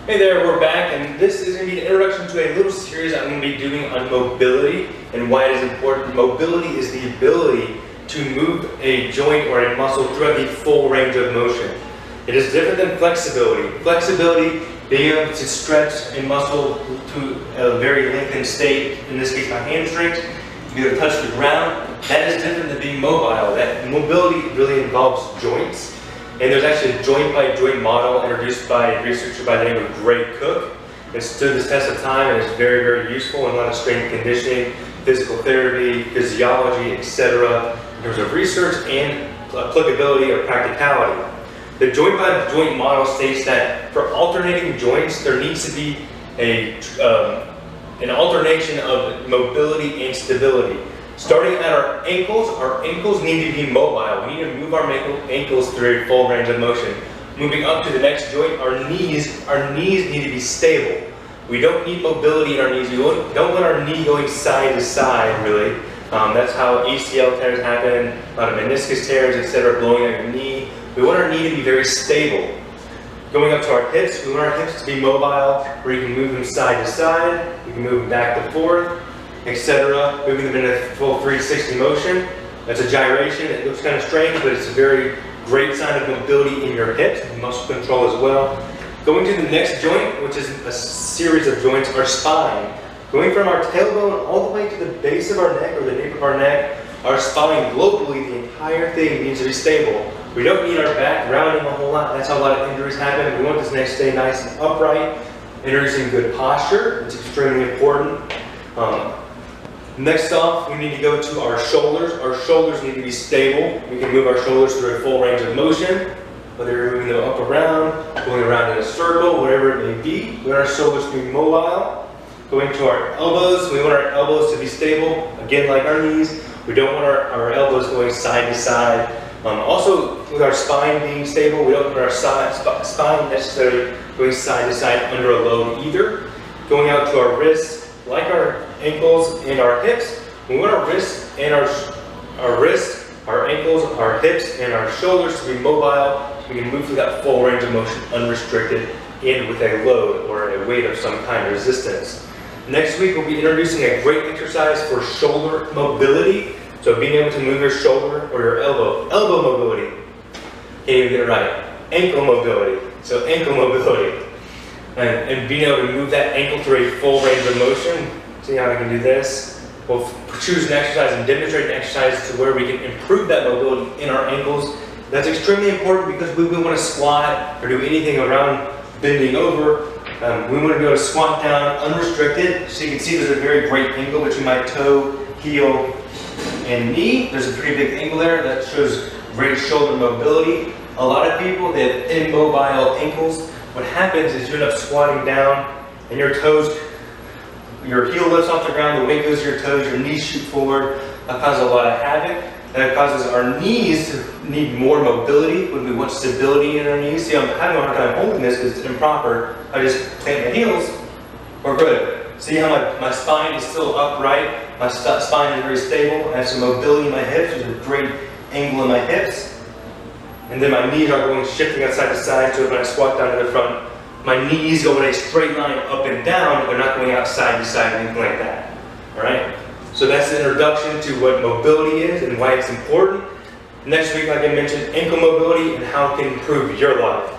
Hey there, we're back, and this is going to be an introduction to a little series I'm going to be doing on mobility and why it is important. Mobility is the ability to move a joint or a muscle throughout the full range of motion. It is different than flexibility. Flexibility, being able to stretch a muscle to a very lengthened state, in this case my hamstrings, to be able to touch the ground, that is different than being mobile. That mobility really involves joints. And there's actually a joint-by-joint model introduced by a researcher by the name of Gray Cook. It stood the test of time and is very, very useful in a lot of strength conditioning, physical therapy, physiology, etc. in terms of research and applicability or practicality. The joint-by-joint model states that for alternating joints, there needs to be an alternation of mobility and stability. Starting at our ankles need to be mobile. We need to move our ankles through a full range of motion. Moving up to the next joint, our knees need to be stable. We don't need mobility in our knees. We don't want our knee going side to side, really. That's how ACL tears happen, a lot of meniscus tears, etc., blowing out your knee. We want our knee to be very stable. Going up to our hips, we want our hips to be mobile, where you can move them side to side, you can move them back to forth, etc., moving them in a full 360 motion. That's a gyration. It looks kind of strange, but it's a very great sign of mobility in your hips and muscle control as well. Going to the next joint, which is a series of joints, our spine. Going from our tailbone all the way to the base of our neck or the nape of our neck, our spine globally, the entire thing needs to be stable. We don't need our back rounding a whole lot. That's how a lot of injuries happen. We want this neck to stay nice and upright, introducing good posture. It's extremely important. Next off, we need to go to our shoulders. Our shoulders need to be stable. We can move our shoulders through a full range of motion, whether you're moving them up around, going around in a circle, whatever it may be. We want our shoulders to be mobile. Going to our elbows, we want our elbows to be stable. Again, like our knees, we don't want our elbows going side to side. Also, with our spine being stable, we don't want our spine necessarily going side to side under a load either. Going out to our wrists, like our ankles and our hips, we want our wrists and our ankles, our hips, and our shoulders to be mobile. We can move through that full range of motion unrestricted and with a load or a weight of some kind of resistance. Next week, we'll be introducing a great exercise for shoulder mobility. So being able to move your shoulder or your elbow mobility. Can't even get it right. Ankle mobility. So ankle mobility. And being able to move that ankle through a full range of motion. See how I can do this? We'll choose an exercise and demonstrate an exercise to where we can improve that mobility in our ankles. That's extremely important because we want to squat or do anything around bending over. We want to be able to squat down unrestricted. So you can see there's a very great angle between my toe, heel, and knee. There's a pretty big angle there that shows great shoulder mobility. A lot of people, they have immobile ankles. What happens is you end up squatting down and your toes, your heel lifts off the ground, the weight goes to your toes, your knees shoot forward. That causes a lot of havoc. That causes our knees to need more mobility when we want stability in our knees. See, I'm having a hard time holding this because it's improper. I just plant my heels, we're good. See how my spine is still upright, my spine is very stable, I have some mobility in my hips, there's a great angle in my hips. And then my knees are shifting side to side, so when I squat down to the front, my knees go in a straight line up and down, they're not going out side to side or anything like that. Alright? So that's the introduction to what mobility is and why it's important. Next week, like I mentioned, ankle mobility and how it can improve your life.